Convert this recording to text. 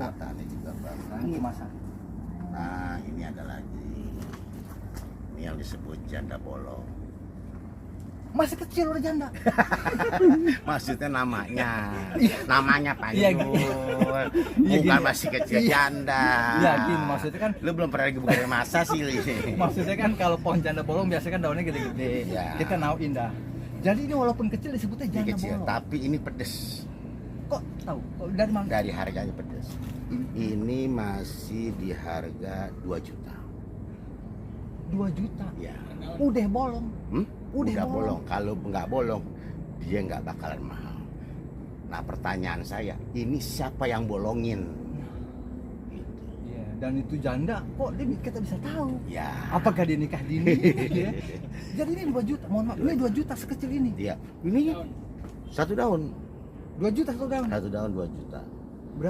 rata-rata nih juga bang. Nah, ini masak. Nah ini ada lagi. Ini yang disebut janda bolong. Masih kecil udah janda. Maksudnya namanya Panjur. Iya, Bukan gini. masih kecil janda. Iya gini maksudnya kan. Lu belum pernah lagi bukan masa sih Li. Maksudnya kan kalau pohon janda bolong biasanya kan daunnya gede-gede. Ya. Kita nauin dah. Jadi ini walaupun kecil disebutnya Ini janda kecil, bolong. tapi ini pedes. Kok tahu? Kok dari mana? Dari harganya pedes. Ini masih di harga 2 juta. 2 juta. Ya. Udah bolong. Udah bolong. Kalau nggak bolong, dia nggak bakalan mahal. Nah pertanyaan saya, ini siapa yang bolongin? Gitu. Iya, dan itu janda, kok dia kita bisa tahu? Ya. Apakah dia nikah dini? Ya. Jadi ini 2 juta, mohon maaf, ini 2 juta sekecil ini. Dia ini 1 daun. 2 juta 1 daun. 1 daun 2 juta.